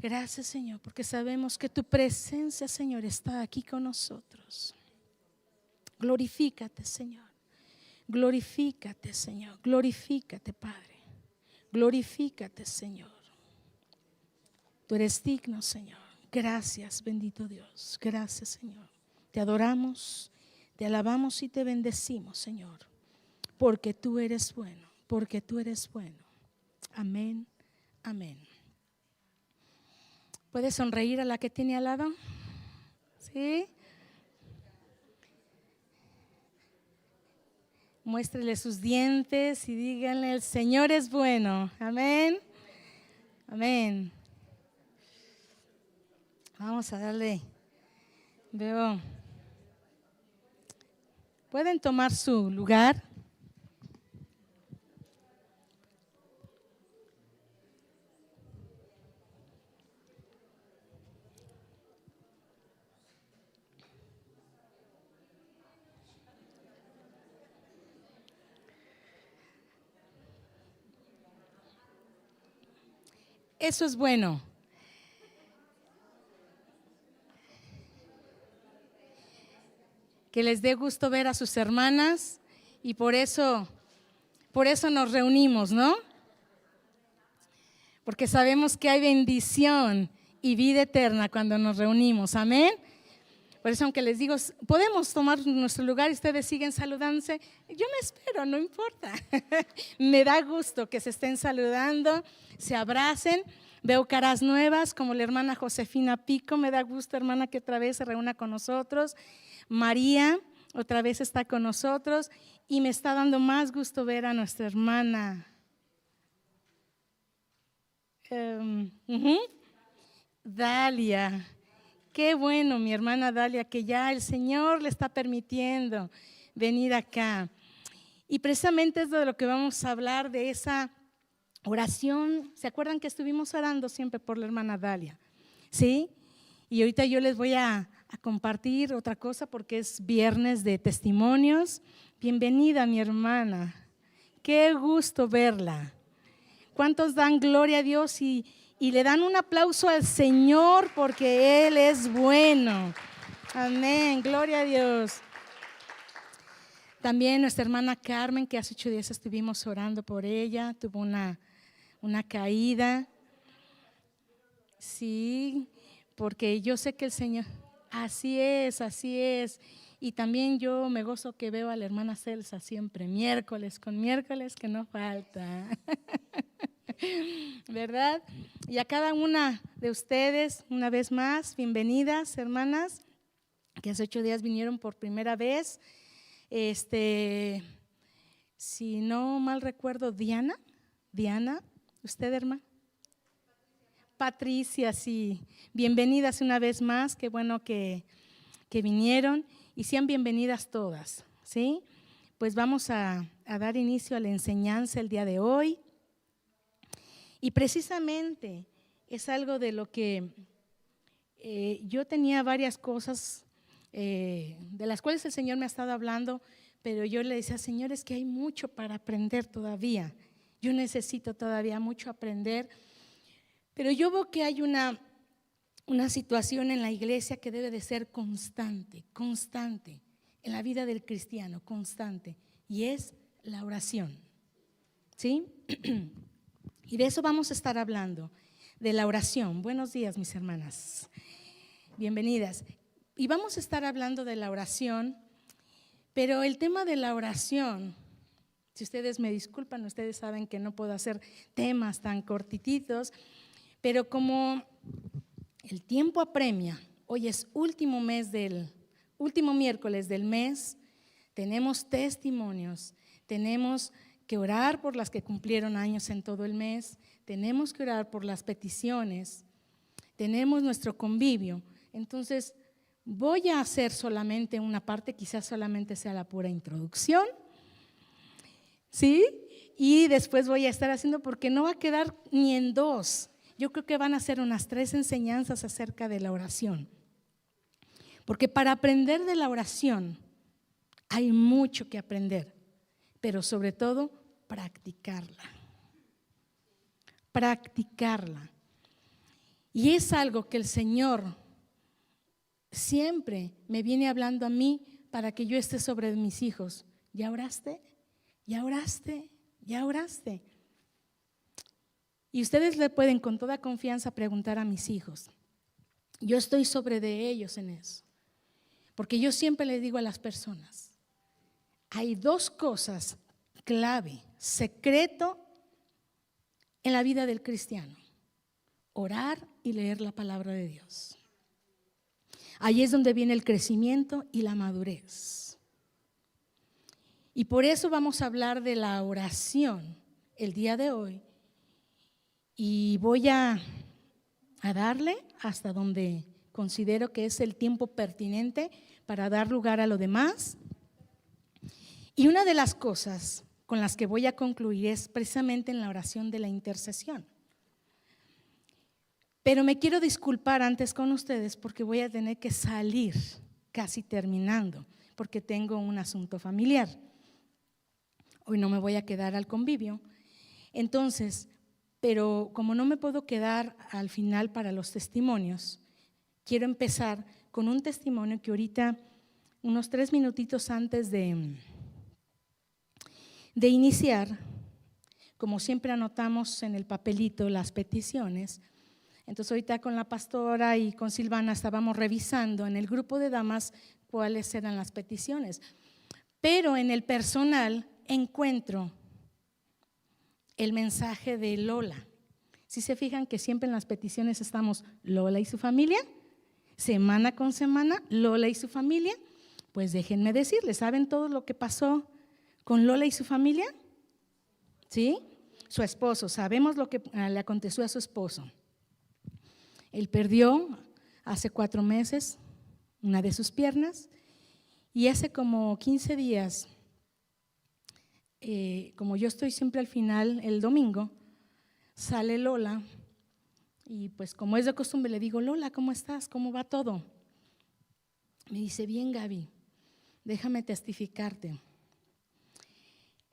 Gracias, Señor, porque sabemos que tu presencia, Señor, está aquí con nosotros. Glorifícate, Señor. Glorifícate, Señor. Glorifícate, Padre. Glorifícate, Señor. Tú eres digno, Señor. Gracias, bendito Dios. Gracias, Señor. Te adoramos, te alabamos y te bendecimos, Señor, porque tú eres bueno, porque tú eres bueno. Amén, amén. ¿Puedes sonreír a la que tiene al lado? ¿Sí? Muéstrele sus dientes y díganle: el Señor es bueno. Amén, amén. Vamos a darle. Veo. ¿Pueden tomar su lugar? Eso es bueno. Que les dé gusto ver a sus hermanas y por eso nos reunimos, ¿no? Porque sabemos que hay bendición y vida eterna cuando nos reunimos, amén. Por eso, aunque les digo, podemos tomar nuestro lugar y ustedes siguen saludándose, yo me espero, no importa. Me da gusto que se estén saludando, se abracen. Veo caras nuevas como la hermana Josefina Pico, me da gusto, hermana, que otra vez se reúna con nosotros. María otra vez está con nosotros y me está dando más gusto ver a nuestra hermana Dalia. Qué bueno, mi hermana Dalia, que ya el Señor le está permitiendo venir acá. Y precisamente es de lo que vamos a hablar, de esa oración. ¿Se acuerdan que estuvimos orando siempre por la hermana Dalia? ¿Sí? Y ahorita yo les voy a compartir otra cosa porque es viernes de testimonios. Bienvenida, mi hermana. Qué gusto verla. ¿Cuántos dan gloria a Dios y le dan un aplauso al Señor porque Él es bueno? Amén, gloria a Dios. También nuestra hermana Carmen, que hace 8 días estuvimos orando por ella, tuvo una caída. Sí, porque yo sé que el Señor, así es, así es. Y también yo me gozo que veo a la hermana Celsa siempre, miércoles con miércoles, que no falta. ¿Verdad? Y a cada una de ustedes, una vez más, bienvenidas, hermanas, que hace 8 días vinieron por primera vez. Si no mal recuerdo, Diana, ¿usted, hermana? Patricia, sí. Bienvenidas una vez más, qué bueno que vinieron y sean bienvenidas todas, ¿sí? Pues vamos a dar inicio a la enseñanza el día de hoy. Y precisamente es algo de lo que yo tenía varias cosas de las cuales el Señor me ha estado hablando, pero yo le decía: Señor, es que hay mucho para aprender todavía. Yo necesito todavía mucho aprender, pero yo veo que hay una situación en la iglesia que debe de ser constante en la vida del cristiano, constante, y es la oración, ¿sí? Y de eso vamos a estar hablando, de la oración. Buenos días, mis hermanas, bienvenidas. Y vamos a estar hablando de la oración, pero el tema de la oración, si ustedes me disculpan, ustedes saben que no puedo hacer temas tan cortititos, pero como el tiempo apremia, hoy es último miércoles del mes, tenemos testimonios, tenemos que orar por las que cumplieron años en todo el mes, tenemos que orar por las peticiones, tenemos nuestro convivio. Entonces voy a hacer solamente una parte, quizás solamente sea la pura introducción, ¿sí? Y después voy a estar haciendo, porque no va a quedar ni en 2, yo creo que van a ser unas 3 enseñanzas acerca de la oración, porque para aprender de la oración hay mucho que aprender, pero sobre todo practicarla. Y es algo que el Señor siempre me viene hablando a mí para que yo esté sobre mis hijos. ¿Ya oraste? ¿Ya oraste? ¿Ya oraste? Y ustedes le pueden con toda confianza preguntar a mis hijos. Yo estoy sobre de ellos en eso. Porque yo siempre le digo a las personas, hay dos cosas clave, secreto en la vida del cristiano: orar y leer la palabra de Dios. Ahí es donde viene el crecimiento y la madurez. Y por eso vamos a hablar de la oración el día de hoy. Y voy a darle hasta donde considero que es el tiempo pertinente para dar lugar a lo demás. Y una de las cosas con las que voy a concluir es precisamente en la oración de la intercesión. Pero me quiero disculpar antes con ustedes porque voy a tener que salir casi terminando, porque tengo un asunto familiar. Hoy no me voy a quedar al convivio. Entonces, pero como no me puedo quedar al final para los testimonios, quiero empezar con un testimonio que ahorita, unos 3 minutitos antes de iniciar, como siempre anotamos en el papelito las peticiones. Entonces ahorita con la pastora y con Silvana estábamos revisando en el grupo de damas cuáles eran las peticiones. Pero en el personal encuentro el mensaje de Lola. Si se fijan que siempre en las peticiones estamos Lola y su familia, semana con semana, Lola y su familia. Pues déjenme decirles, ¿saben todo lo que pasó con Lola y su familia? ¿Sí? Su esposo, sabemos lo que le aconteció a su esposo. Él perdió hace 4 meses una de sus piernas y hace como 15 días, como yo estoy siempre al final, el domingo, sale Lola y pues como es de costumbre le digo, Lola, ¿cómo estás? ¿Cómo va todo? Me dice, bien Gaby, déjame testificarte.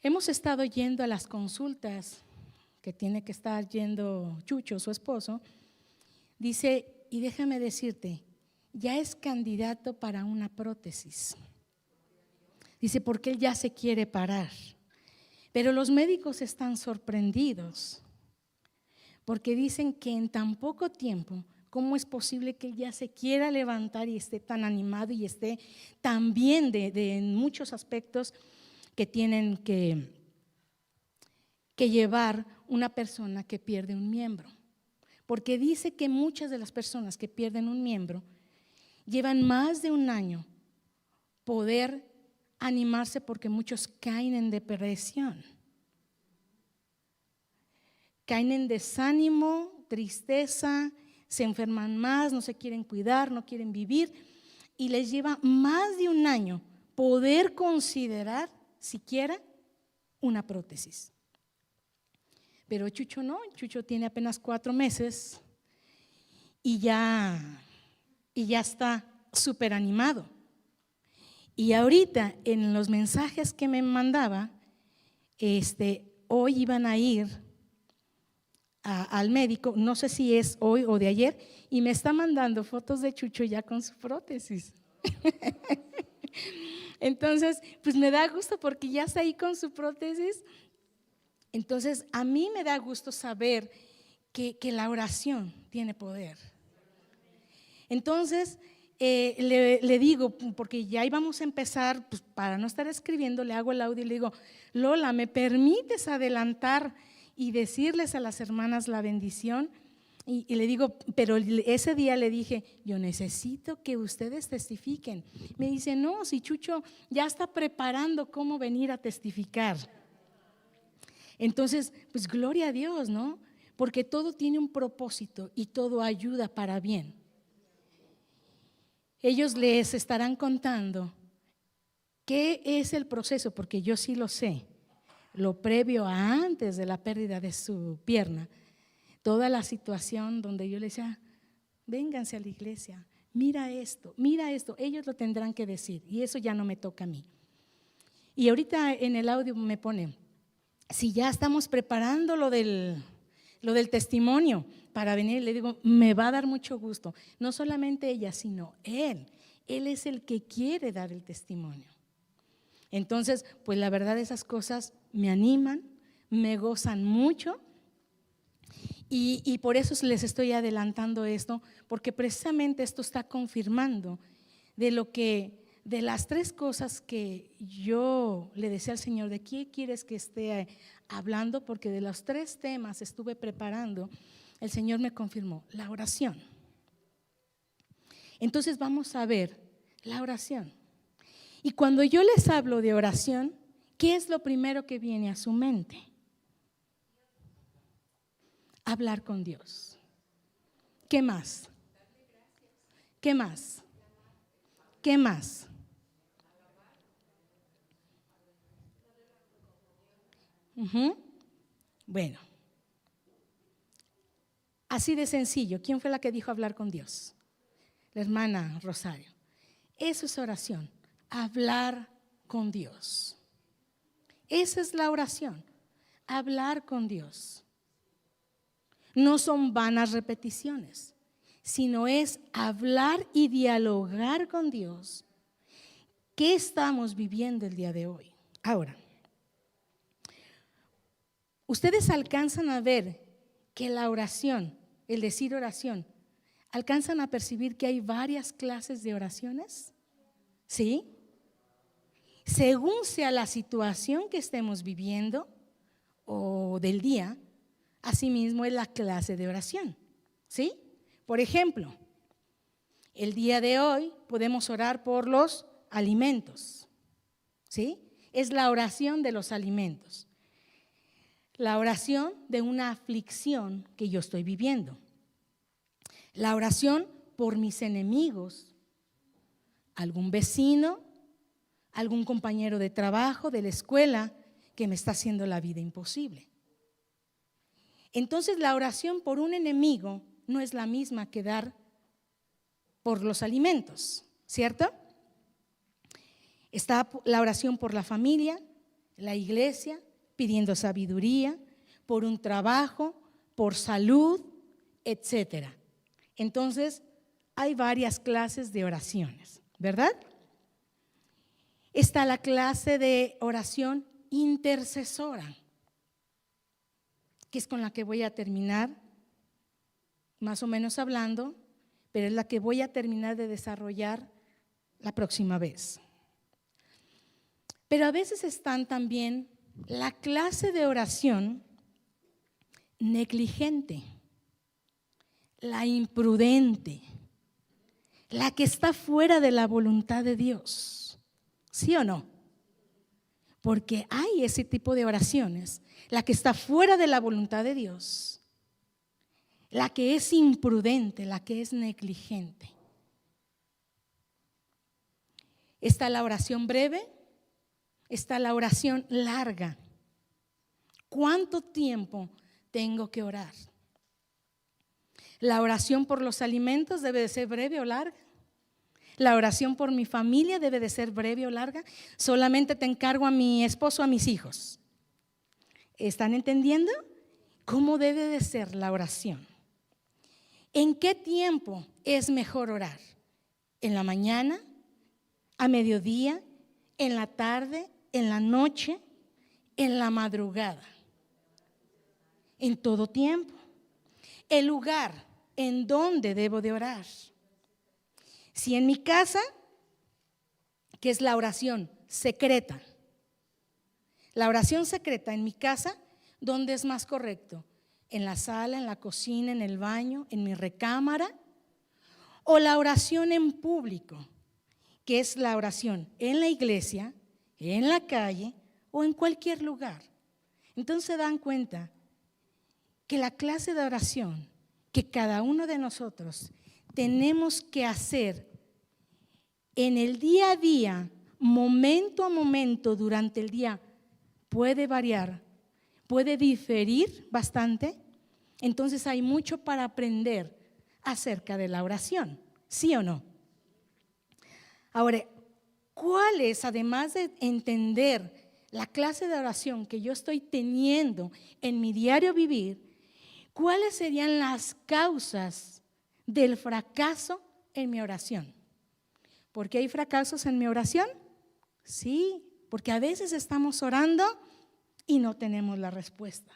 Hemos estado yendo a las consultas que tiene que estar yendo Chucho, su esposo. Dice, y déjame decirte, ya es candidato para una prótesis. Dice, porque él ya se quiere parar. Pero los médicos están sorprendidos porque dicen que en tan poco tiempo, ¿cómo es posible que él ya se quiera levantar y esté tan animado y esté tan bien en muchos aspectos que tienen que llevar una persona que pierde un miembro? Porque dice que muchas de las personas que pierden un miembro llevan más de un año poder animarse porque muchos caen en depresión, caen en desánimo, tristeza, se enferman más, no se quieren cuidar, no quieren vivir y les lleva más de un año poder considerar siquiera una prótesis. Pero Chucho no, Chucho tiene apenas 4 meses y ya está súper animado. Y ahorita en los mensajes que me mandaba, hoy iban a ir al médico, no sé si es hoy o de ayer, y me está mandando fotos de Chucho ya con su prótesis. Entonces, pues me da gusto porque ya está ahí con su prótesis. Entonces, a mí me da gusto saber que la oración tiene poder. Entonces, le digo, porque ya íbamos a empezar, pues para no estar escribiendo, le hago el audio y le digo, Lola, ¿me permites adelantar y decirles a las hermanas la bendición? Y le digo, pero ese día le dije, yo necesito que ustedes testifiquen. Me dice, no, si Chucho ya está preparando cómo venir a testificar. Entonces, pues gloria a Dios, ¿no? Porque todo tiene un propósito y todo ayuda para bien. Ellos les estarán contando qué es el proceso, porque yo sí lo sé, lo previo a antes de la pérdida de su pierna, toda la situación donde yo les decía, vénganse a la iglesia, mira esto, ellos lo tendrán que decir y eso ya no me toca a mí. Y ahorita en el audio me pone, si ya estamos preparando lo del lo del testimonio para venir. Le digo, me va a dar mucho gusto. No solamente ella, sino él. Él es el que quiere dar el testimonio. Entonces, pues la verdad esas cosas me animan, me gozan mucho y por eso les estoy adelantando esto, porque precisamente esto está confirmando de las 3 cosas que yo le decía al Señor, ¿de qué quieres que esté hablando? Porque de los 3 temas estuve preparando, el Señor me confirmó la oración. Entonces vamos a ver la oración. Y cuando yo les hablo de oración, ¿qué es lo primero que viene a su mente? Hablar con Dios. ¿Qué más? ¿Qué más? ¿Qué más? Bueno, así de sencillo. ¿Quién fue la que dijo hablar con Dios? La hermana Rosario. Eso es oración, hablar con Dios. Esa es la oración, hablar con Dios. No son vanas repeticiones, sino es hablar y dialogar con Dios. ¿Qué estamos viviendo el día de hoy? Ahora, ustedes alcanzan a ver que la oración, el decir oración, ¿alcanzan a percibir que hay varias clases de oraciones? ¿Sí? Según sea la situación que estemos viviendo o del día, asimismo es la clase de oración. ¿Sí? Por ejemplo, el día de hoy podemos orar por los alimentos. ¿Sí? Es la oración de los alimentos. La oración de una aflicción que yo estoy viviendo. La oración por mis enemigos, algún vecino, algún compañero de trabajo, de la escuela, que me está haciendo la vida imposible. Entonces la oración por un enemigo no es la misma que dar por los alimentos, ¿cierto? Está la oración por la familia, la iglesia, pidiendo sabiduría, por un trabajo, por salud, etcétera. Entonces, hay varias clases de oraciones, ¿verdad? Está la clase de oración intercesora, que es con la que voy a terminar, más o menos hablando, pero es la que voy a terminar de desarrollar la próxima vez. Pero a veces están también la clase de oración negligente, la imprudente, la que está fuera de la voluntad de Dios. ¿Sí o no? Porque hay ese tipo de oraciones, la que está fuera de la voluntad de Dios, la que es imprudente, la que es negligente. Está la oración breve, está la oración larga. ¿Cuánto tiempo tengo que orar? La oración por los alimentos debe de ser breve o larga. La oración por mi familia debe de ser breve o larga. Solamente te encargo a mi esposo, a mis hijos. ¿Están entendiendo cómo debe de ser la oración? ¿En qué tiempo es mejor orar? ¿En la mañana? ¿A mediodía? ¿En la tarde? ¿En la noche? ¿En la madrugada? En todo tiempo. El lugar en donde debo de orar. Si en mi casa, que es la oración secreta. La oración secreta en mi casa, ¿dónde es más correcto? ¿En la sala, en la cocina, en el baño, en mi recámara? ¿O la oración en público, que es la oración en la iglesia, en la calle o en cualquier lugar? Entonces se dan cuenta que la clase de oración que cada uno de nosotros tenemos que hacer en el día a día, momento a momento durante el día, puede variar, puede diferir bastante. Entonces hay mucho para aprender acerca de la oración, ¿sí o no? Ahora, ¿cuál es, además de entender la clase de oración que yo estoy teniendo en mi diario vivir, ¿cuáles serían las causas del fracaso en mi oración? ¿Por qué hay fracasos en mi oración? Sí, porque a veces estamos orando y no tenemos la respuesta.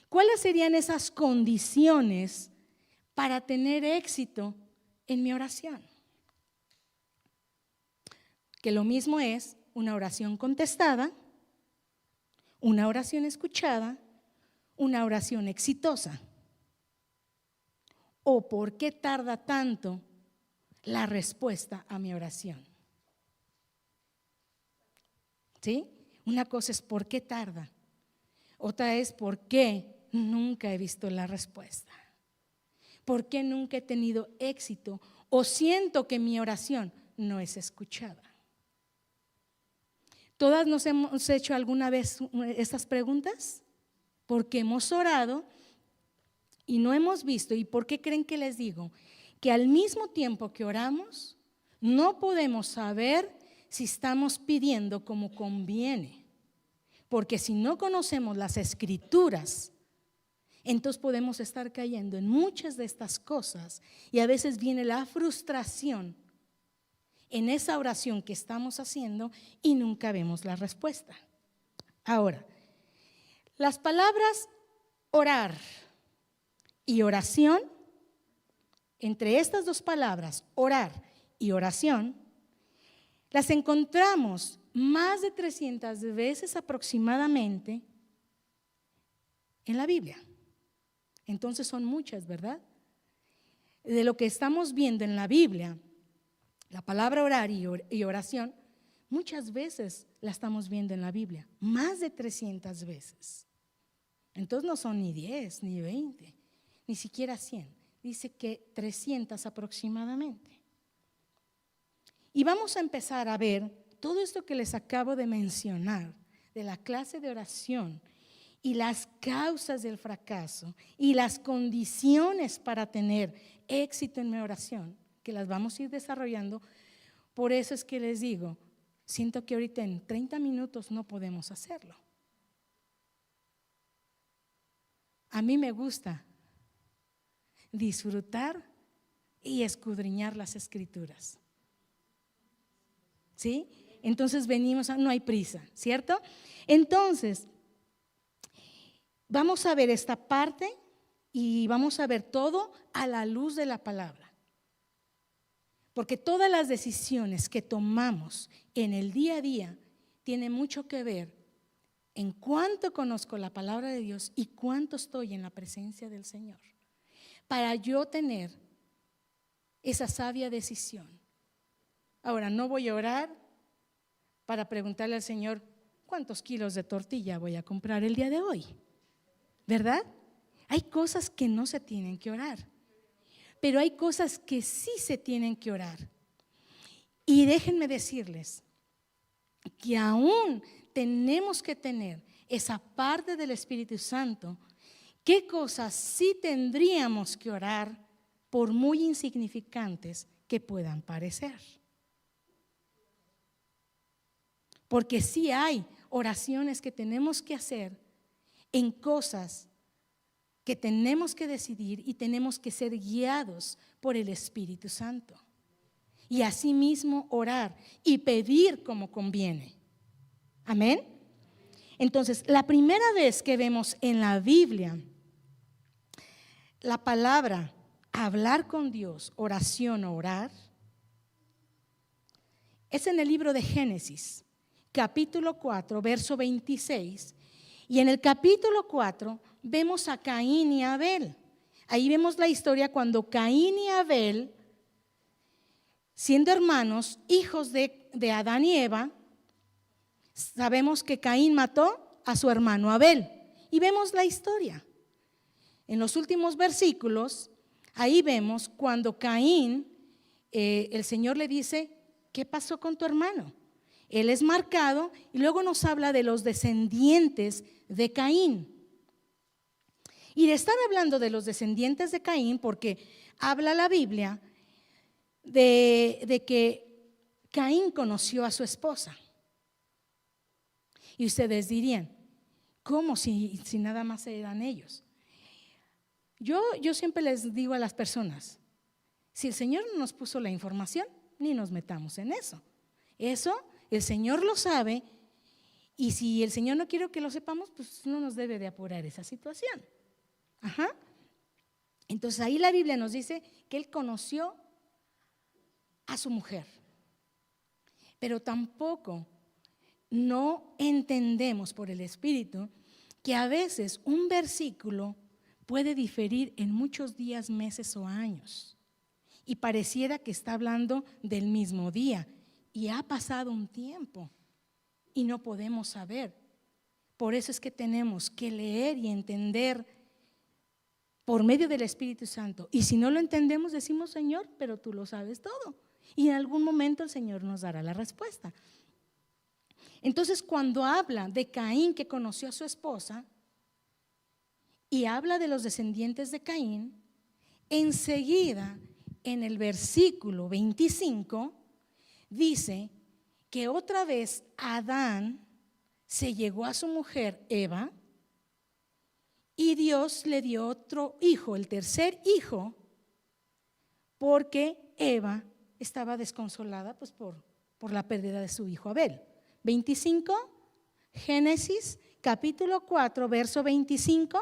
¿Cuáles serían esas condiciones para tener éxito en mi oración? Que lo mismo es una oración contestada, una oración escuchada, una oración exitosa. ¿O por qué tarda tanto la respuesta a mi oración? ¿Sí? Una cosa es por qué tarda, otra es por qué nunca he visto la respuesta, por qué nunca he tenido éxito o siento que mi oración no es escuchada. ¿Todas nos hemos hecho alguna vez estas preguntas? Porque hemos orado y no hemos visto. ¿Y por qué creen que les digo? Que al mismo tiempo que oramos, no podemos saber si estamos pidiendo como conviene. Porque si no conocemos las escrituras, entonces podemos estar cayendo en muchas de estas cosas y a veces viene la frustración en esa oración que estamos haciendo y nunca vemos la respuesta. Ahora, las palabras orar y oración, entre estas dos palabras, orar y oración, las encontramos más de 300 veces aproximadamente en la Biblia. Entonces son muchas, ¿verdad? De lo que estamos viendo en la Biblia, la palabra orar y oración, muchas veces la estamos viendo en la Biblia, más de 300 veces. Entonces no son ni 10, ni 20, ni siquiera 100. Dice que 300 aproximadamente. Y vamos a empezar a ver todo esto que les acabo de mencionar, de la clase de oración y las causas del fracaso y las condiciones para tener éxito en mi oración, que las vamos a ir desarrollando. Por eso es que les digo, siento que ahorita en 30 minutos no podemos hacerlo. A mí me gusta disfrutar y escudriñar las escrituras. ¿Sí? Entonces venimos, no hay prisa, ¿cierto? Entonces, vamos a ver esta parte y vamos a ver todo a la luz de la palabra. Porque todas las decisiones que tomamos en el día a día tienen mucho que ver en cuánto conozco la palabra de Dios y cuánto estoy en la presencia del Señor. Para yo tener esa sabia decisión. Ahora, no voy a orar para preguntarle al Señor cuántos kilos de tortilla voy a comprar el día de hoy, ¿verdad? Hay cosas que no se tienen que orar, pero hay cosas que sí se tienen que orar. Y déjenme decirles que aún tenemos que tener esa parte del Espíritu Santo. ¿Qué cosas sí tendríamos que orar por muy insignificantes que puedan parecer? Porque sí hay oraciones que tenemos que hacer en cosas que tenemos que decidir y tenemos que ser guiados por el Espíritu Santo. Y asimismo orar y pedir como conviene. Amén. Entonces, la primera vez que vemos en la Biblia la palabra hablar con Dios, oración o orar, es en el libro de Génesis, capítulo 4, verso 26. Y en el capítulo 4 vemos a Caín y Abel. Ahí vemos la historia cuando Caín y Abel, siendo hermanos, hijos de Adán y Eva, sabemos que Caín mató a su hermano Abel. Y vemos la historia. En los últimos versículos, ahí vemos cuando Caín, el Señor le dice, ¿qué pasó con tu hermano? Él es marcado y luego nos habla de los descendientes de Caín. Y le están hablando de los descendientes de Caín porque habla la Biblia de que Caín conoció a su esposa. Y ustedes dirían, ¿cómo si nada más eran ellos? Yo siempre les digo a las personas, si el Señor no nos puso la información, ni nos metamos en eso. Eso el Señor lo sabe, y si el Señor no quiere que lo sepamos, pues no nos debe de apurar esa situación. Ajá. Entonces ahí la Biblia nos dice que él conoció a su mujer, pero tampoco no entendemos por el Espíritu que a veces un versículo puede diferir en muchos días, meses o años, y pareciera que está hablando del mismo día, y ha pasado un tiempo y no podemos saber. Por eso es que tenemos que leer y entender por medio del Espíritu Santo. Y si no lo entendemos, decimos: Señor, pero tú lo sabes todo. Y en algún momento el Señor nos dará la respuesta. Entonces, cuando habla de Caín, que conoció a su esposa, y habla de los descendientes de Caín, enseguida en el versículo 25 dice que otra vez Adán se llegó a su mujer Eva, y Dios le dio otro hijo, el tercer hijo, porque Eva estaba desconsolada pues por la pérdida de su hijo Abel. 25, Génesis capítulo 4, verso 25.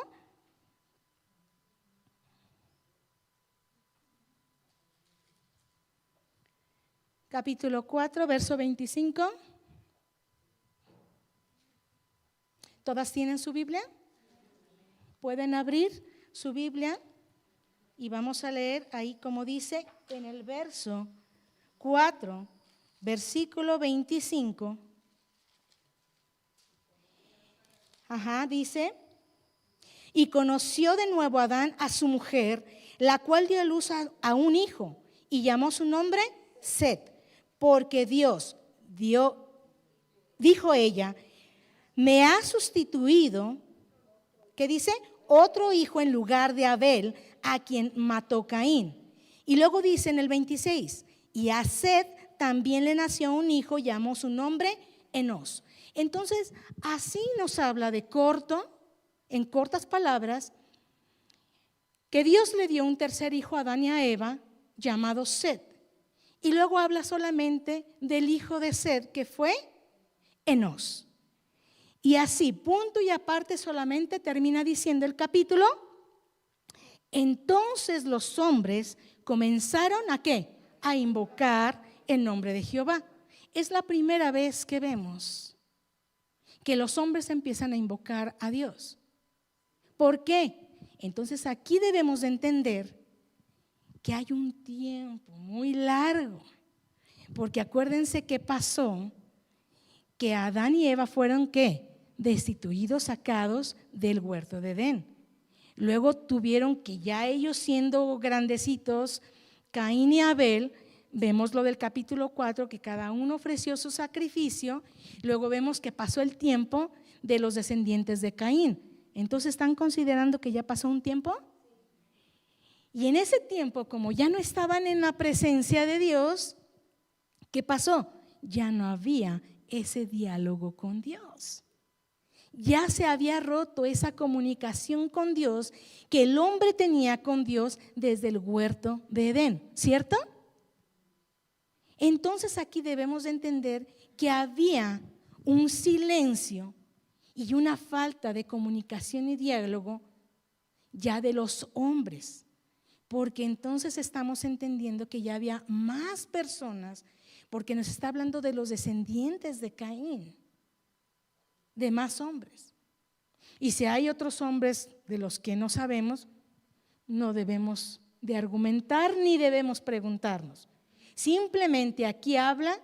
Capítulo 4, verso 25. ¿Todas tienen su Biblia? Pueden abrir su Biblia y vamos a leer ahí como dice en el verso 4, versículo 25. Dice: y conoció de nuevo Adán a su mujer, la cual dio a luz a un hijo, y llamó su nombre Set, porque Dios dijo ella: me ha sustituido, ¿qué dice? Otro hijo en lugar de Abel, a quien mató Caín. Y luego dice en el 26: y a Set también le nació un hijo, llamó su nombre Enos. Entonces, así nos habla en cortas palabras, que Dios le dio un tercer hijo a Adán y a Eva, llamado Set. Y luego habla solamente del hijo de Set, que fue Enos. Y así, punto y aparte, solamente termina diciendo el capítulo: entonces los hombres comenzaron ¿a qué? A invocar el nombre de Jehová. Es la primera vez que vemos que los hombres empiezan a invocar a Dios. ¿Por qué? Entonces aquí debemos de entender que hay un tiempo muy largo, porque acuérdense que pasó que Adán y Eva fueron ¿qué? Destituidos, sacados del huerto de Edén. Luego tuvieron que, ya ellos siendo grandecitos, Caín y Abel, vemos lo del capítulo 4, que cada uno ofreció su sacrificio. Luego vemos que pasó el tiempo de los descendientes de Caín. Entonces, ¿están considerando que ya pasó un tiempo? Y en ese tiempo, como ya no estaban en la presencia de Dios, ¿qué pasó? Ya no había ese diálogo con Dios. Ya se había roto esa comunicación con Dios que el hombre tenía con Dios desde el huerto de Edén, ¿cierto? Entonces aquí debemos de entender que había un silencio y una falta de comunicación y diálogo ya de los hombres, porque entonces estamos entendiendo que ya había más personas, porque nos está hablando de los descendientes de Caín, de más hombres. Y si hay otros hombres de los que no sabemos, no debemos de argumentar ni debemos preguntarnos. Simplemente aquí habla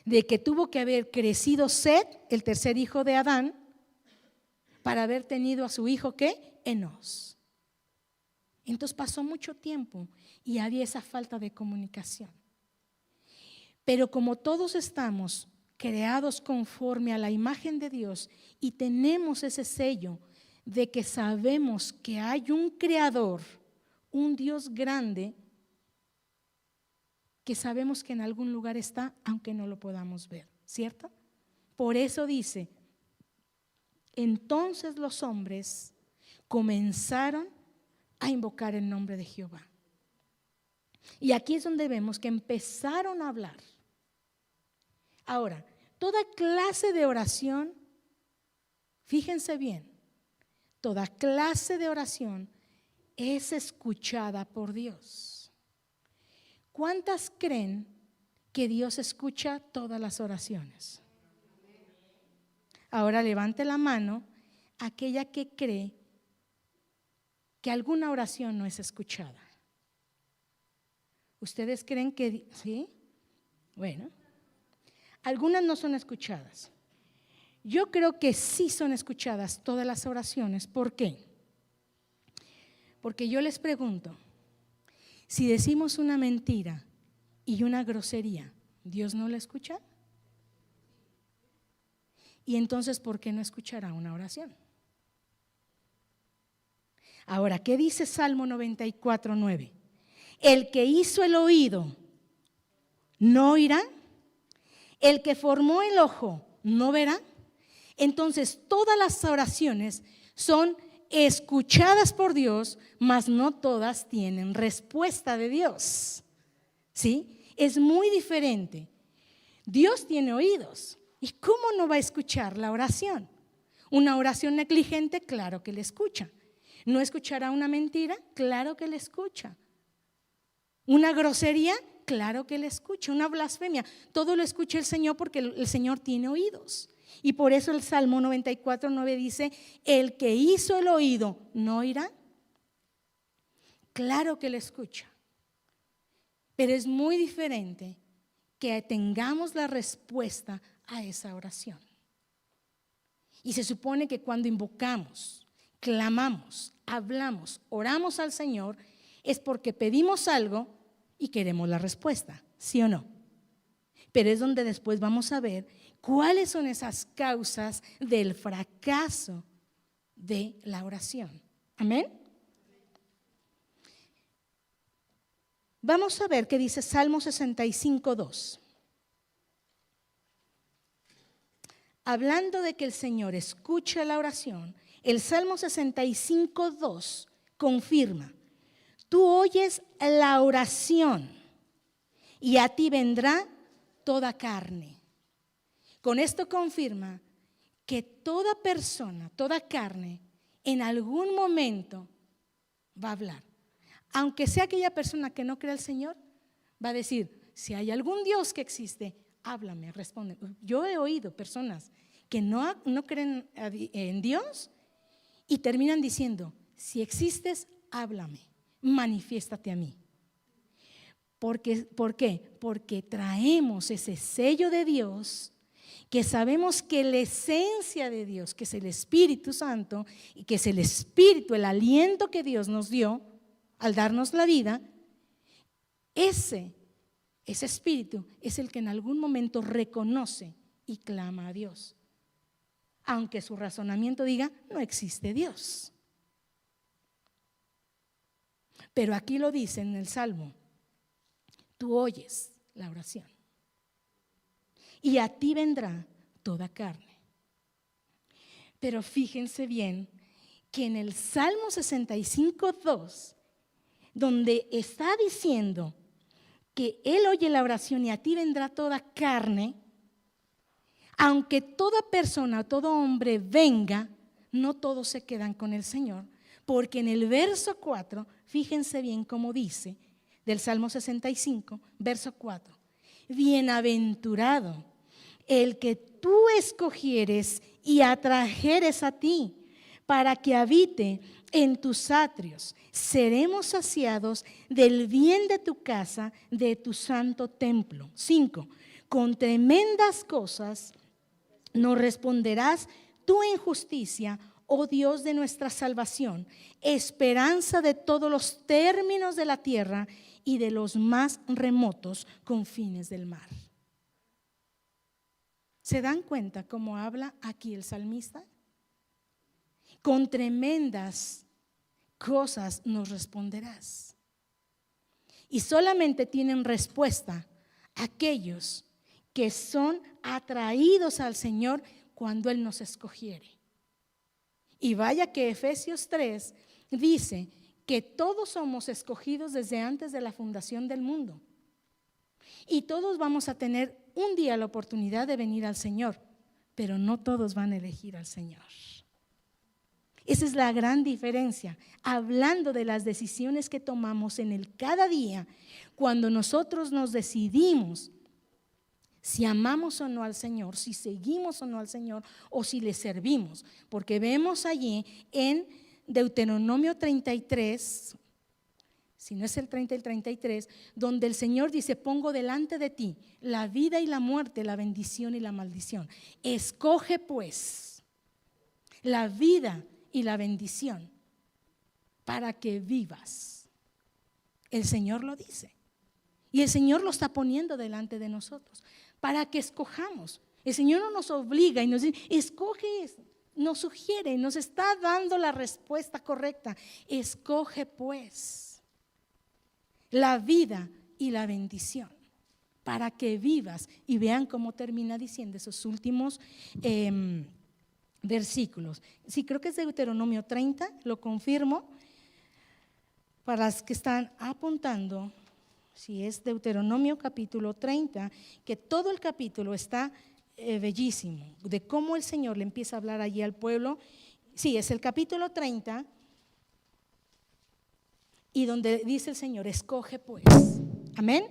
de que tuvo que haber crecido Set, el tercer hijo de Adán, para haber tenido a su hijo ¿qué? Enos. Entonces pasó mucho tiempo y había esa falta de comunicación. Pero como todos estamos creados conforme a la imagen de Dios y tenemos ese sello de que sabemos que hay un creador, un Dios grande, que sabemos que en algún lugar está, aunque no lo podamos ver, ¿cierto? Por eso dice: entonces los hombres comenzaron a invocar el nombre de Jehová. Y aquí es donde vemos que empezaron a hablar. Ahora, toda clase de oración, fíjense bien, toda clase de oración es escuchada por Dios. ¿Cuántas creen que Dios escucha todas las oraciones? Ahora levante la mano aquella que cree que alguna oración no es escuchada. ¿Ustedes creen que sí? Bueno, algunas no son escuchadas. Yo creo que sí son escuchadas todas las oraciones. ¿Por qué? Porque yo les pregunto, si decimos una mentira y una grosería, ¿Dios no la escucha? Y entonces, ¿por qué no escuchará una oración? Ahora, ¿qué dice Salmo 94:9? El que hizo el oído, ¿no oirá? El que formó el ojo, ¿no verá? Entonces, todas las oraciones son escuchadas por Dios, mas no todas tienen respuesta de Dios. ¿Sí? Es muy diferente. Dios tiene oídos. ¿Y cómo no va a escuchar la oración? Una oración negligente, claro que le escucha. ¿No escuchará una mentira? Claro que le escucha. ¿Una grosería? Claro que le escucha. ¿Una blasfemia? Todo lo escucha el Señor porque el Señor tiene oídos. Y por eso el Salmo 94:9 dice, el que hizo el oído, ¿no oirá? Claro que le escucha. Pero es muy diferente que tengamos la respuesta a esa oración. Y se supone que cuando invocamos, clamamos, hablamos, oramos al Señor, es porque pedimos algo y queremos la respuesta, ¿sí o no? Pero es donde después vamos a ver cuáles son esas causas del fracaso de la oración. ¿Amén? Vamos a ver qué dice Salmo 65:2. Hablando de que el Señor escucha la oración, el Salmo 65:2 confirma: tú oyes la oración y a ti vendrá toda carne. Con esto confirma que toda persona, toda carne, en algún momento va a hablar. Aunque sea aquella persona que no cree al Señor, va a decir, si hay algún Dios que existe, háblame, responde. Yo he oído personas que no creen en Dios y terminan diciendo, si existes, háblame, manifiéstate a mí. ¿Por qué? Porque traemos ese sello de Dios, que sabemos que la esencia de Dios, que es el Espíritu Santo, y que es el Espíritu, el aliento que Dios nos dio al darnos la vida, ese Espíritu es el que en algún momento reconoce y clama a Dios, aunque su razonamiento diga, no existe Dios. Pero aquí lo dice en el Salmo, tú oyes la oración y a ti vendrá toda carne. Pero fíjense bien que en el Salmo 65:2, donde está diciendo que Él oye la oración y a ti vendrá toda carne, aunque toda persona, todo hombre venga, no todos se quedan con el Señor, porque en el verso 4, fíjense bien cómo dice, del Salmo 65, verso 4, bienaventurado el que tú escogieres y atrajeres a ti, para que habite en tus atrios. Seremos saciados del bien de tu casa, de tu santo templo. 5. Con tremendas cosas nos responderás tú en justicia, oh Dios de nuestra salvación, esperanza de todos los términos de la tierra y de los más remotos confines del mar. ¿Se dan cuenta cómo habla aquí el salmista? Con tremendas cosas nos responderás. Y solamente tienen respuesta aquellos que son atraídos al Señor cuando Él nos escogiere. Y vaya que Efesios 3 dice que todos somos escogidos desde antes de la fundación del mundo. Y todos vamos a tener un día la oportunidad de venir al Señor, pero no todos van a elegir al Señor. Esa es la gran diferencia, hablando de las decisiones que tomamos en el cada día, cuando nosotros nos decidimos si amamos o no al Señor, si seguimos o no al Señor, o si le servimos. Porque vemos allí en Deuteronomio 33, si no es el 30 y el 33, donde el Señor dice: pongo delante de ti la vida y la muerte, la bendición y la maldición. Escoge pues la vida y la bendición para que vivas. El Señor lo dice. Y el Señor lo está poniendo delante de nosotros para que escojamos. El Señor no nos obliga y nos dice: escoge, nos sugiere, nos está dando la respuesta correcta. Escoge pues la vida y la bendición para que vivas. Y vean cómo termina diciendo esos últimos versículos. Sí, creo que es Deuteronomio 30, lo confirmo. Para las que están apuntando, si es Deuteronomio capítulo 30, que todo el capítulo está bellísimo, de cómo el Señor le empieza a hablar allí al pueblo. Sí, es el capítulo 30, y donde dice el Señor: escoge pues. Amén.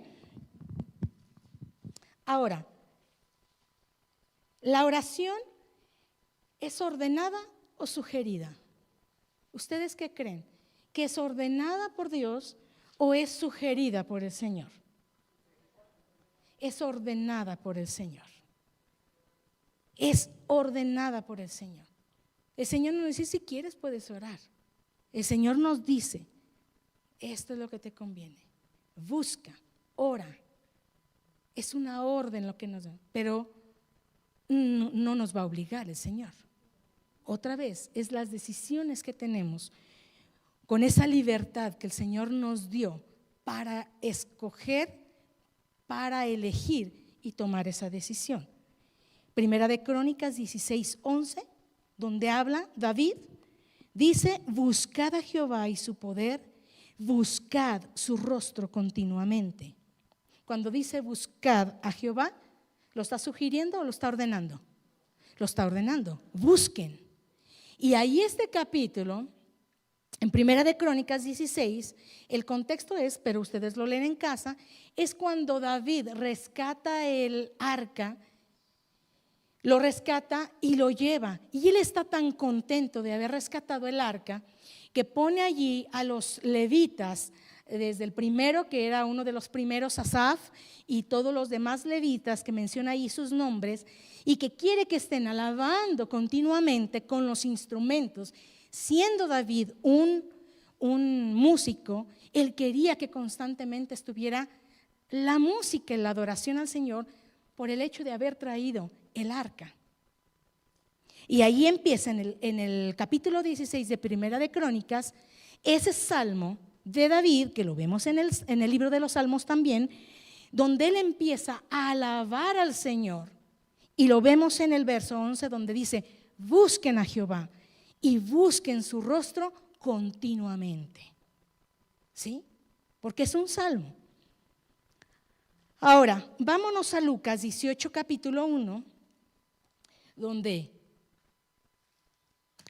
Ahora, ¿la oración es ordenada o sugerida? ¿Ustedes qué creen? ¿Que es ordenada por Dios o es sugerida por el Señor? Es ordenada por el Señor. Es ordenada por el Señor. El Señor nos dice: si quieres puedes orar. El Señor nos dice: esto es lo que te conviene. Busca, ora. Es una orden lo que nos da, pero no nos va a obligar el Señor. Otra vez, es las decisiones que tenemos con esa libertad que el Señor nos dio para escoger, para elegir y tomar esa decisión. Primera de Crónicas 16:11, donde habla David, dice: buscad a Jehová y su poder, buscad su rostro continuamente. Cuando dice buscad a Jehová, ¿lo está sugiriendo o lo está ordenando? Lo está ordenando. Busquen. Y ahí este capítulo, en Primera de Crónicas 16, el contexto es, pero ustedes lo leen en casa, es cuando David rescata el arca, lo rescata y lo lleva. Y él está tan contento de haber rescatado el arca que pone allí a los levitas, desde el primero, que era uno de los primeros, Asaf, y todos los demás levitas que menciona ahí sus nombres, y que quiere que estén alabando continuamente con los instrumentos. Siendo David un músico, él quería que constantemente estuviera la música y la adoración al Señor por el hecho de haber traído el arca. Y ahí empieza en el capítulo 16 de Primera de Crónicas, ese salmo de David, que lo vemos en el libro de los Salmos también, donde él empieza a alabar al Señor. Y lo vemos en el verso 11, donde dice: busquen a Jehová y busquen su rostro continuamente. ¿Sí? Porque es un salmo. Ahora, vámonos a Lucas 18, capítulo 1, donde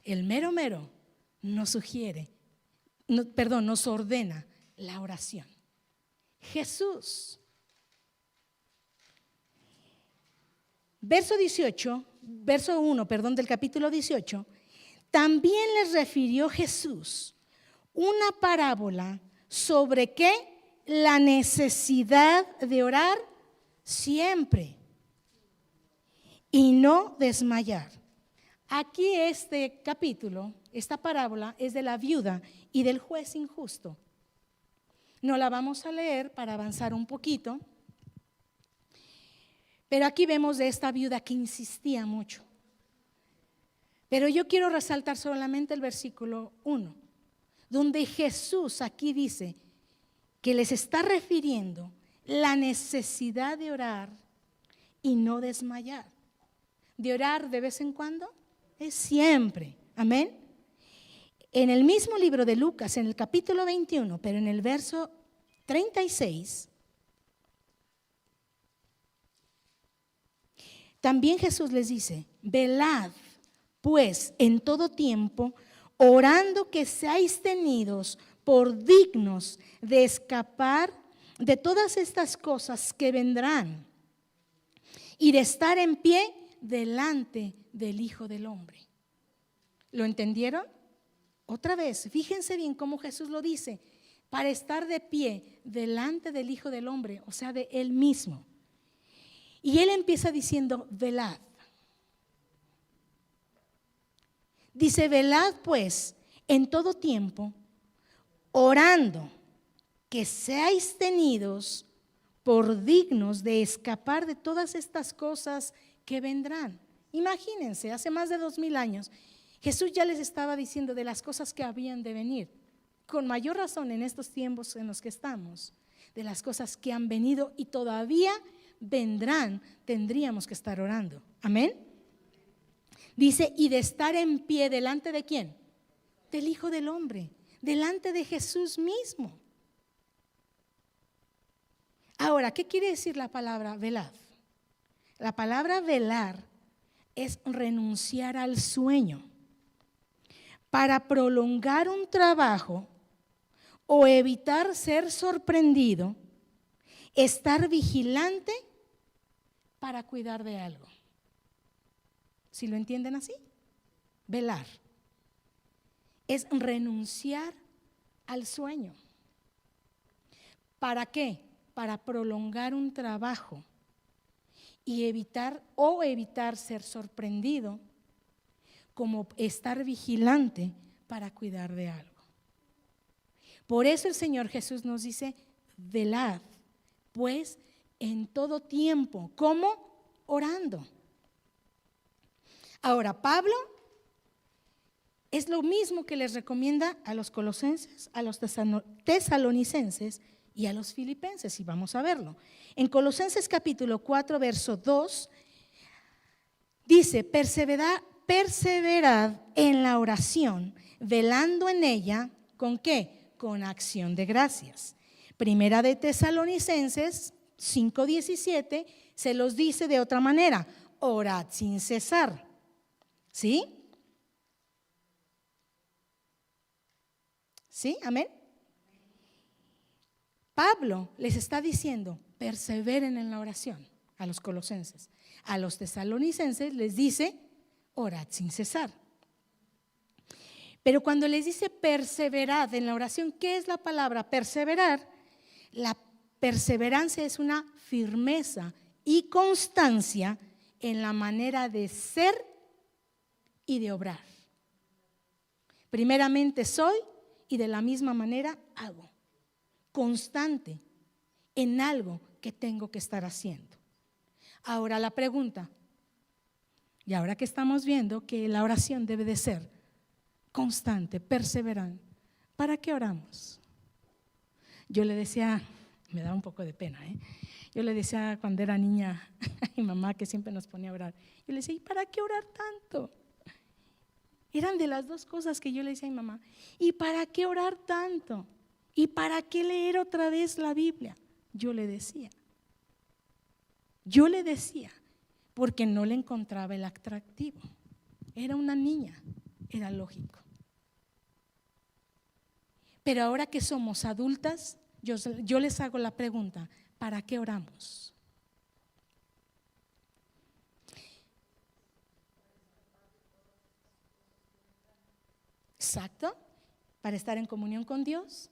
el mero nos sugiere, nos ordena la oración. Jesús, verso 1, del capítulo 18, también les refirió Jesús una parábola sobre ¿qué? La necesidad de orar siempre y no desmayar. Aquí este capítulo, esta parábola es de la viuda y del juez injusto. No la vamos a leer para avanzar un poquito, pero aquí vemos de esta viuda que insistía mucho. Pero yo quiero resaltar solamente el versículo 1, donde Jesús aquí dice que les está refiriendo la necesidad de orar y no desmayar. De orar de vez en cuando es siempre, amén. En el mismo libro de Lucas, en el capítulo 21, pero en el verso 36, también Jesús les dice: velad pues en todo tiempo, orando que seáis tenidos por dignos de escapar de todas estas cosas que vendrán y de estar en pie delante del Hijo del Hombre. ¿Lo entendieron? Otra vez, fíjense bien cómo Jesús lo dice: para estar de pie delante del Hijo del Hombre, o sea, de Él mismo. Y Él empieza diciendo: velad. Dice: velad pues en todo tiempo, orando que seáis tenidos por dignos de escapar de todas estas cosas que vendrán. Imagínense, hace más de 2000 años, Jesús ya les estaba diciendo de las cosas que habían de venir. Con mayor razón en estos tiempos en los que estamos, de las cosas que han venido y todavía vendrán, tendríamos que estar orando. Amén. Dice: y de estar en pie delante de ¿quién? Del Hijo del Hombre, delante de Jesús mismo. Ahora, ¿qué quiere decir la palabra velad? La palabra velar es renunciar al sueño para prolongar un trabajo o evitar ser sorprendido, estar vigilante para cuidar de algo. ¿Sí lo entienden así? Velar es renunciar al sueño. ¿Para qué? Para prolongar un trabajo y evitar ser sorprendido, como estar vigilante para cuidar de algo. Por eso el Señor Jesús nos dice: velad pues en todo tiempo. ¿Cómo? Orando. Ahora, Pablo es lo mismo que les recomienda a los colosenses, a los tesalonicenses y a los filipenses, y vamos a verlo. En Colosenses capítulo 4, verso 2, dice: perseverad en la oración, velando en ella, ¿con qué? Con acción de gracias. Primera de Tesalonicenses 5:17 se los dice de otra manera: orad sin cesar. ¿Sí? ¿Sí? Amén. Pablo les está diciendo: perseveren en la oración a los colosenses. A los tesalonicenses les dice: orad sin cesar. Pero cuando les dice perseverad en la oración, ¿qué es la palabra perseverar? La perseverancia es una firmeza y constancia en la manera de ser y de obrar. Primeramente soy y de la misma manera hago. Constante en algo que tengo que estar haciendo. Ahora la pregunta, y ahora que estamos viendo que la oración debe de ser constante, perseverante, ¿para qué oramos? Yo le decía, me da un poco de pena, yo le decía cuando era niña a mi mamá, que siempre nos ponía a orar, yo le decía: ¿y para qué orar tanto? Eran de las dos cosas que yo le decía a mi mamá: ¿y para qué orar tanto? ¿Y para qué leer otra vez la Biblia? Yo le decía, porque no le encontraba el atractivo. Era una niña, era lógico. Pero ahora que somos adultas, yo les hago la pregunta: ¿para qué oramos? Exacto, para estar en comunión con Dios.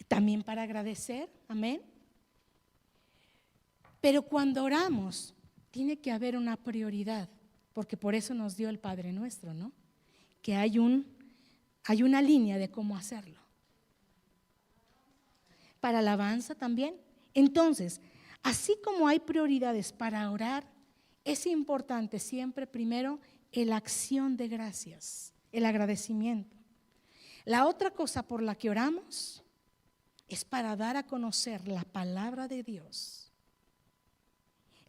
También para agradecer, amén. Pero cuando oramos, tiene que haber una prioridad, porque por eso nos dio el Padre Nuestro, ¿no? Que hay una línea de cómo hacerlo. Para alabanza también. Entonces, así como hay prioridades para orar, es importante siempre primero la acción de gracias, el agradecimiento. La otra cosa por la que oramos es para dar a conocer la palabra de Dios.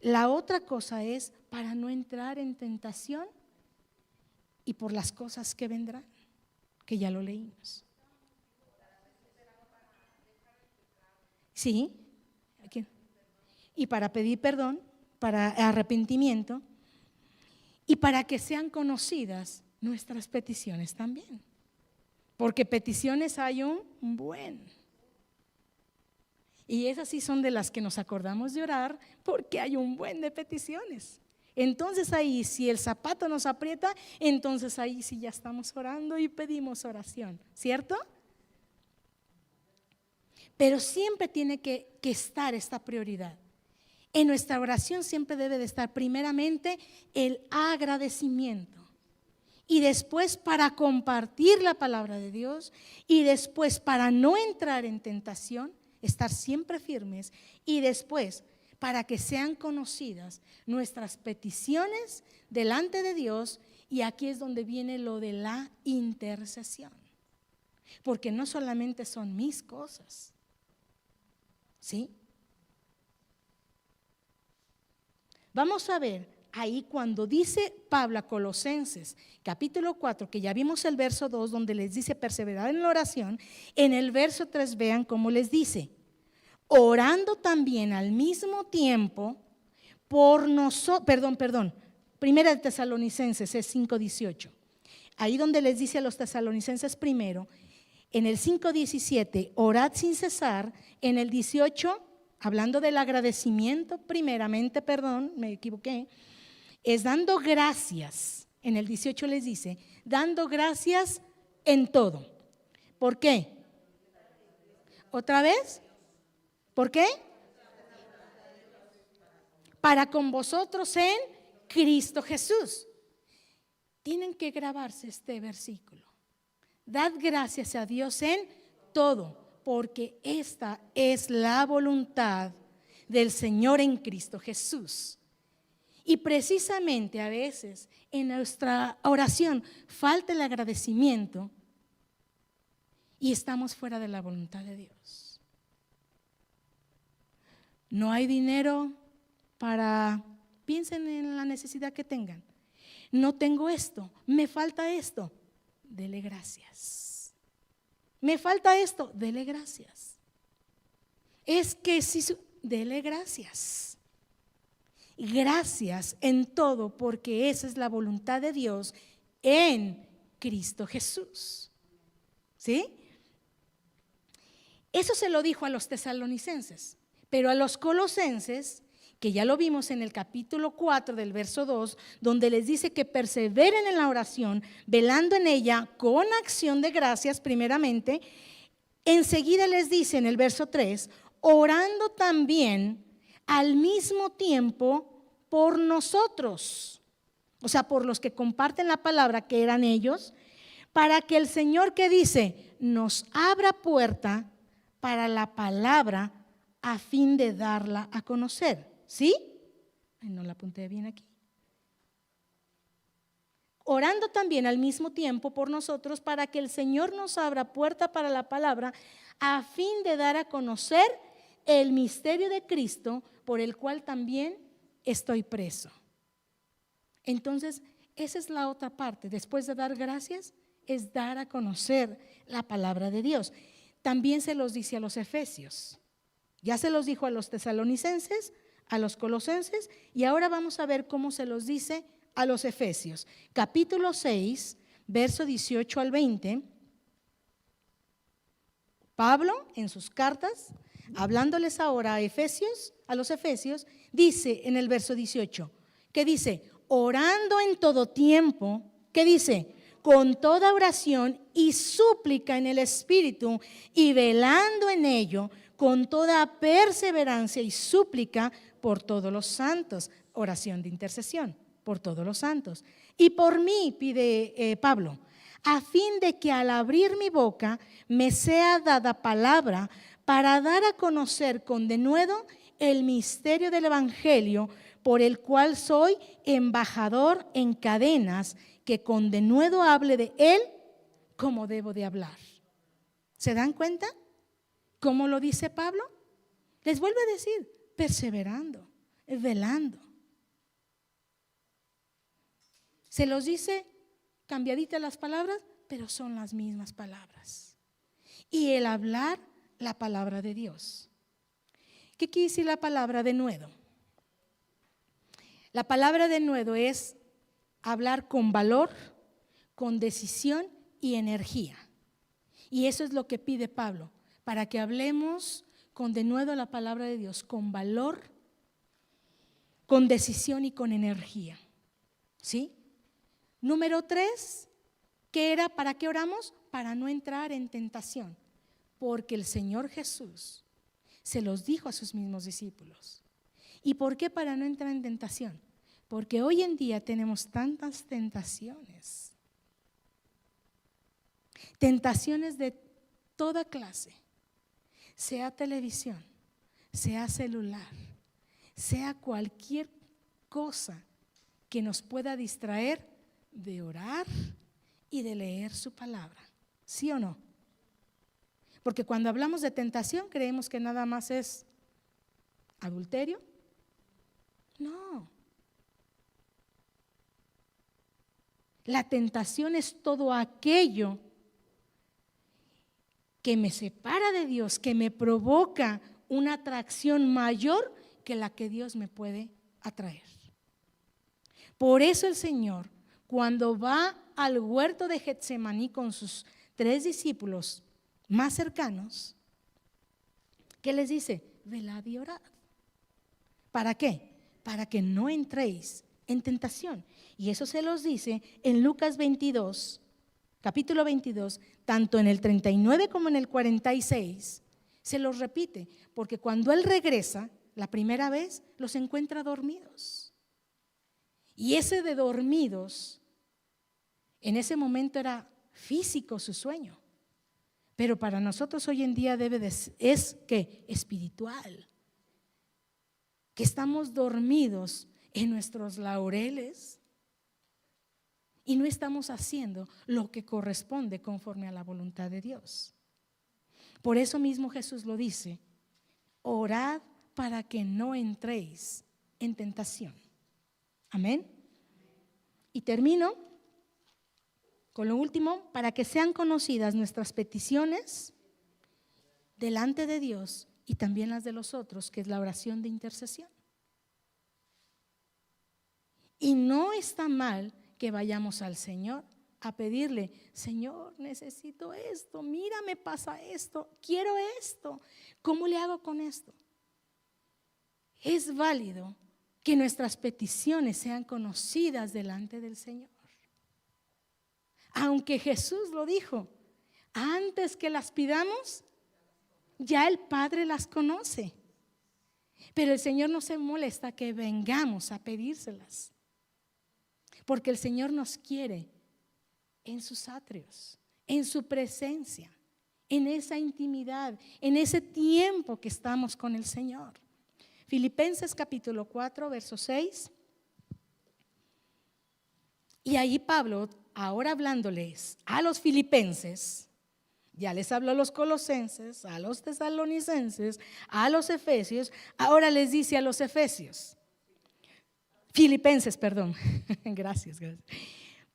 La otra cosa es para no entrar en tentación y por las cosas que vendrán, que ya lo leímos. Sí, y para pedir perdón, para arrepentimiento y para que sean conocidas nuestras peticiones también. Porque peticiones hay un buen. Y esas sí son de las que nos acordamos de orar porque hay un buen de peticiones. Entonces ahí, si el zapato nos aprieta, entonces ahí sí ya estamos orando y pedimos oración, ¿cierto? Pero siempre tiene que estar esta prioridad. En nuestra oración siempre debe de estar primeramente el agradecimiento. Y después para compartir la palabra de Dios. Y después para no entrar en tentación, estar siempre firmes. Y después para que sean conocidas nuestras peticiones delante de Dios. Y aquí es donde viene lo de la intercesión. Porque no solamente son mis cosas, ¿sí? Vamos a ver ahí cuando dice Pablo a Colosenses, capítulo 4, que ya vimos el verso 2, donde les dice perseverar en la oración. En el verso 3 vean cómo les dice: orando también al mismo tiempo por nosotros, Primera de Tesalonicenses es 5:18. Ahí donde les dice a los tesalonicenses primero, en el 5:17, orad sin cesar. En el 18, hablando del agradecimiento, primeramente, me equivoqué, es dando gracias. En el 18 les dice, dando gracias en todo. ¿Por qué? ¿Otra vez? ¿Por qué? Para con vosotros en Cristo Jesús. Tienen que grabarse este versículo. Dad gracias a Dios en todo, porque esta es la voluntad del Señor en Cristo Jesús. Y precisamente a veces en nuestra oración falta el agradecimiento y estamos fuera de la voluntad de Dios. No hay dinero para, piensen en la necesidad que tengan. No tengo esto, me falta esto, dele gracias. Me falta esto, dele gracias. Es que si, dele gracias. Gracias en todo, porque esa es la voluntad de Dios en Cristo Jesús. ¿Sí? Eso se lo dijo a los tesalonicenses, pero a los colosenses, que ya lo vimos en el capítulo 4 del verso 2, donde les dice que perseveren en la oración, velando en ella con acción de gracias primeramente. Enseguida les dice en el verso 3, orando también al mismo tiempo por nosotros, o sea, por los que comparten la palabra, que eran ellos, para que el Señor, que dice, nos abra puerta para la palabra a fin de darla a conocer. ¿Sí? Ay, no la apunté bien aquí. Orando también al mismo tiempo por nosotros, para que el Señor nos abra puerta para la palabra a fin de dar a conocer el misterio de Cristo, por el cual también estoy preso. Entonces, esa es la otra parte. Después de dar gracias, es dar a conocer la palabra de Dios. También se los dice a los efesios. Ya se los dijo a los tesalonicenses, a los colosenses, y ahora vamos a ver cómo se los dice a los efesios. Capítulo 6, verso 18 al 20. Pablo, en sus cartas, hablándoles ahora a los efesios, dice en el verso 18, que dice, orando en todo tiempo, que dice, con toda oración y súplica en el Espíritu, y velando en ello, con toda perseverancia y súplica por todos los santos. Oración de intercesión por todos los santos. Y por mí, pide Pablo, a fin de que al abrir mi boca me sea dada palabra para dar a conocer con denuedo el misterio del Evangelio, por el cual soy embajador en cadenas, que con denuedo hable de él como debo de hablar. ¿Se dan cuenta cómo lo dice Pablo? Les vuelvo a decir, perseverando, velando. Se los dice cambiaditas las palabras, pero son las mismas palabras. Y el hablar la palabra de Dios. ¿Qué quiere decir la palabra denuedo? La palabra denuedo es hablar con valor, con decisión y energía. Y eso es lo que pide Pablo, para que hablemos con denuedo la palabra de Dios, con valor, con decisión y con energía. ¿Sí? Número 3, ¿qué era? ¿Para qué oramos? Para no entrar en tentación, porque el Señor Jesús se los dijo a sus mismos discípulos. ¿Y por qué para no entrar en tentación? Porque hoy en día tenemos tantas tentaciones. Tentaciones de toda clase, sea televisión, sea celular, sea cualquier cosa que nos pueda distraer de orar y de leer su palabra. ¿Sí o no? Porque cuando hablamos de tentación creemos que nada más es adulterio. No. La tentación es todo aquello que me separa de Dios, que me provoca una atracción mayor que la que Dios me puede atraer. Por eso el Señor, cuando va al huerto de Getsemaní con sus 3 discípulos más cercanos, ¿qué les dice? Velad y orad. ¿Para qué? Para que no entréis en tentación. Y eso se los dice en Lucas 22, capítulo 22, tanto en el 39 como en el 46, se los repite, porque cuando Él regresa, la primera vez, los encuentra dormidos. Y ese de dormidos, en ese momento era físico su sueño, pero para nosotros hoy en día es que espiritual, que estamos dormidos en nuestros laureles y no estamos haciendo lo que corresponde conforme a la voluntad de Dios. Por eso mismo Jesús lo dice: orad para que no entréis en tentación. Amén. Y termino con lo último: para que sean conocidas nuestras peticiones delante de Dios y también las de los otros, que es la oración de intercesión. Y no está mal que vayamos al Señor a pedirle: Señor, necesito esto, mira, me pasa esto, quiero esto, ¿cómo le hago con esto? Es válido que nuestras peticiones sean conocidas delante del Señor. Aunque Jesús lo dijo, antes que las pidamos, ya el Padre las conoce. Pero el Señor no se molesta que vengamos a pedírselas, porque el Señor nos quiere en sus atrios, en su presencia, en esa intimidad, en ese tiempo que estamos con el Señor. Filipenses capítulo 4, verso 6. Y ahí Pablo, ahora hablándoles a los filipenses, ya les habló a los colosenses, a los tesalonicenses, a los efesios, ahora les dice a los filipenses, perdón. Gracias.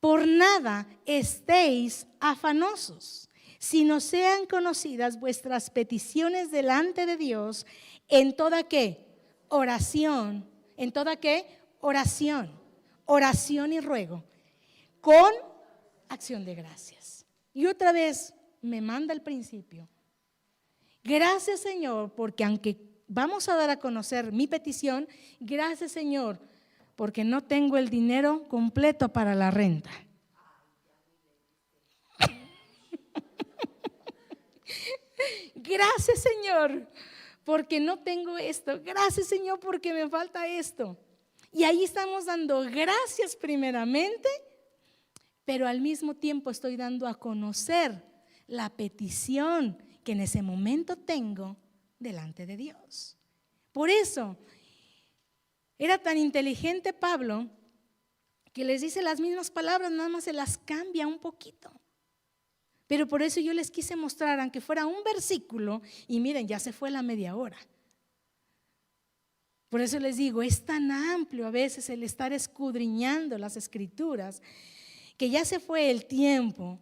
Por nada estéis afanosos, sino sean conocidas vuestras peticiones delante de Dios en toda ¿qué? Oración. ¿En toda qué? Oración y ruego, con acción de gracias. Y otra vez me manda el principio. Gracias, Señor, porque aunque vamos a dar a conocer mi petición, gracias, Señor, porque no tengo el dinero completo para la renta. Gracias, Señor, porque no tengo esto. Gracias, Señor, porque me falta esto. Y ahí estamos dando gracias primeramente, pero al mismo tiempo estoy dando a conocer la petición que en ese momento tengo delante de Dios. Por eso era tan inteligente Pablo que les dice las mismas palabras, nada más se las cambia un poquito. Pero por eso yo les quise mostrar, aunque fuera un versículo, y miren, ya se fue la media hora. Por eso les digo, es tan amplio a veces el estar escudriñando las escrituras, que ya se fue el tiempo.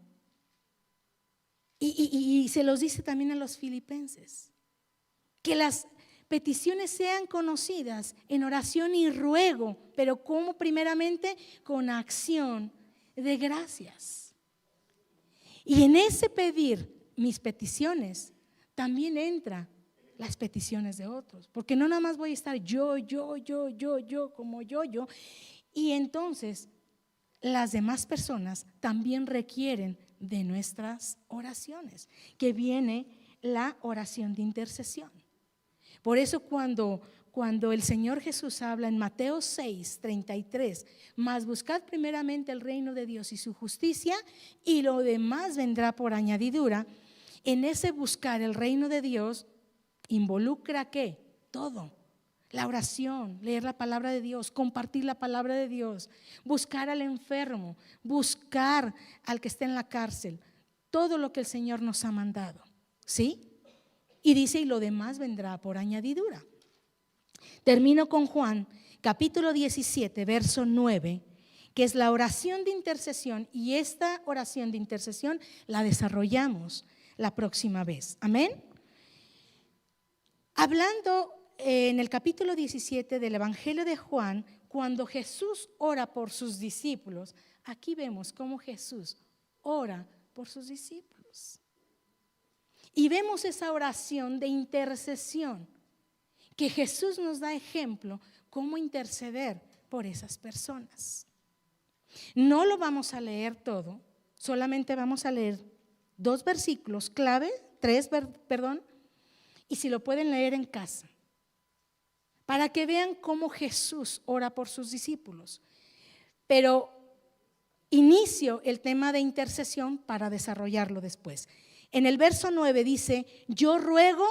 Y se los dice también a los filipenses, que las peticiones sean conocidas en oración y ruego, pero como primeramente con acción de gracias. Y en ese pedir mis peticiones también entra las peticiones de otros, porque no nada más voy a estar yo, como yo, y entonces las demás personas también requieren de nuestras oraciones, que viene la oración de intercesión. Por eso cuando el Señor Jesús habla en Mateo 6:33, mas buscad primeramente el reino de Dios y su justicia, y lo demás vendrá por añadidura. En ese buscar el reino de Dios involucra ¿qué? Todo. La oración, leer la palabra de Dios, compartir la palabra de Dios, buscar al enfermo, buscar al que está en la cárcel, todo lo que el Señor nos ha mandado, ¿sí? Y dice, y lo demás vendrá por añadidura. Termino con Juan, capítulo 17, verso 9, que es la oración de intercesión, y esta oración de intercesión la desarrollamos la próxima vez. Amén. Hablando en el capítulo 17 del Evangelio de Juan, cuando Jesús ora por sus discípulos, aquí vemos cómo Jesús ora por sus discípulos. Y vemos esa oración de intercesión, que Jesús nos da ejemplo cómo interceder por esas personas. No lo vamos a leer todo, solamente vamos a leer 2 versículos clave, 3, perdón, y si lo pueden leer en casa, para que vean cómo Jesús ora por sus discípulos. Pero inicio el tema de intercesión para desarrollarlo después. En el verso 9 dice, yo ruego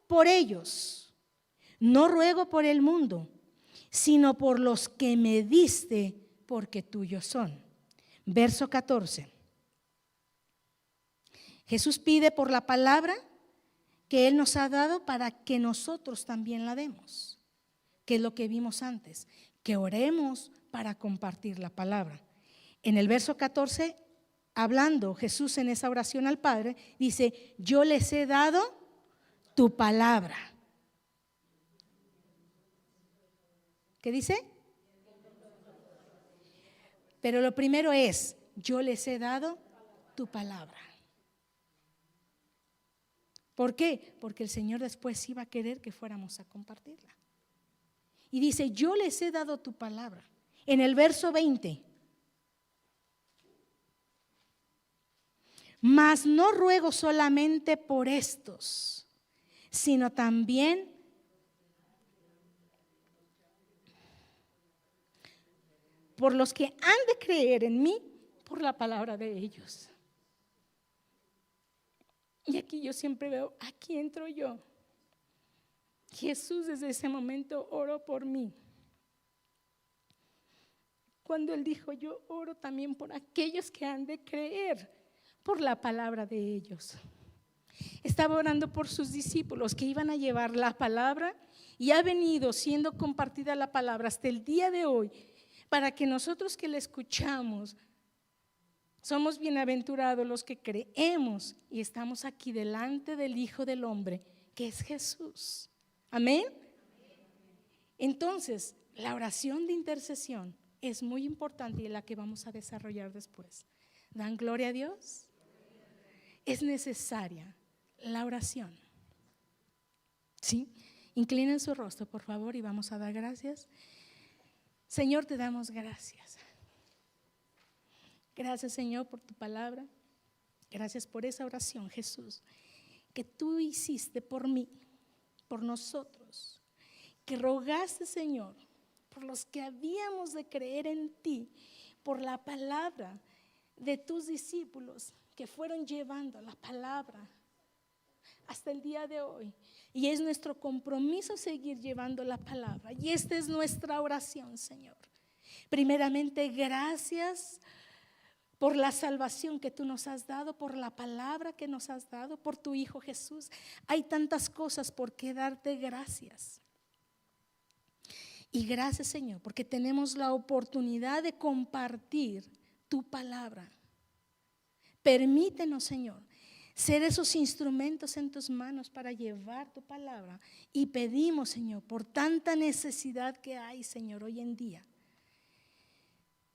por ellos, no ruego por el mundo, sino por los que me diste, porque tuyos son. Verso 14. Jesús pide por la palabra que Él nos ha dado para que nosotros también la demos, que es lo que vimos antes, que oremos para compartir la palabra. En el verso 14, hablando Jesús en esa oración al Padre, dice, yo les he dado tu palabra. ¿Qué dice? Pero lo primero es, yo les he dado tu palabra. ¿Por qué? Porque el Señor después iba a querer que fuéramos a compartirla. Y dice, yo les he dado tu palabra. En el verso 20, mas no ruego solamente por estos, sino también por los que han de creer en mí por la palabra de ellos. Y aquí yo siempre veo, aquí entro yo. Jesús desde ese momento oró por mí. Cuando Él dijo, yo oro también por aquellos que han de creer por la palabra de ellos. Estaba orando por sus discípulos que iban a llevar la palabra, y ha venido siendo compartida la palabra hasta el día de hoy, para que nosotros que la escuchamos, somos bienaventurados los que creemos y estamos aquí delante del Hijo del Hombre, que es Jesús. Amén. Entonces, la oración de intercesión es muy importante y es la que vamos a desarrollar después. ¿Dan gloria a Dios? Es necesaria la oración. ¿Sí? Inclinen su rostro, por favor, y vamos a dar gracias. Señor, te damos gracias. Gracias, Señor, por tu palabra. Gracias por esa oración, Jesús, que tú hiciste por mí, por nosotros, que rogaste, Señor, por los que habíamos de creer en ti, por la palabra de tus discípulos que fueron llevando la palabra hasta el día de hoy. Y es nuestro compromiso seguir llevando la palabra. Y esta es nuestra oración, Señor. Primeramente, gracias por la salvación que tú nos has dado, por la palabra que nos has dado, por tu Hijo Jesús. Hay tantas cosas por qué darte gracias. Y gracias, Señor, porque tenemos la oportunidad de compartir tu palabra. Permítenos, Señor, ser esos instrumentos en tus manos para llevar tu palabra. Y pedimos, Señor, por tanta necesidad que hay, Señor, hoy en día,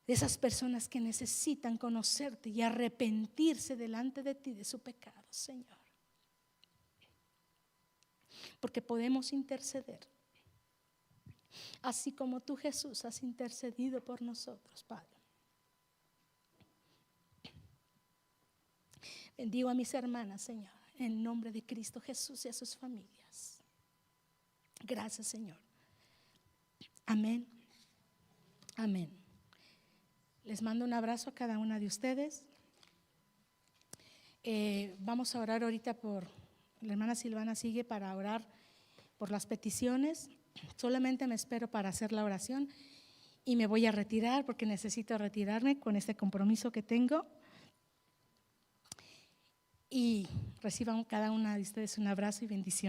de esas personas que necesitan conocerte y arrepentirse delante de ti de su pecado, Señor. Porque podemos interceder, así como tú, Jesús, has intercedido por nosotros, Padre. Bendigo a mis hermanas, Señor, en nombre de Cristo Jesús y a sus familias. Gracias, Señor. Amén. Amén. Les mando un abrazo a cada una de ustedes. Vamos a orar ahorita por, la hermana Silvana sigue para orar por las peticiones. Solamente me espero para hacer la oración y me voy a retirar porque necesito retirarme con este compromiso que tengo. Y reciban cada una de ustedes un abrazo y bendiciones.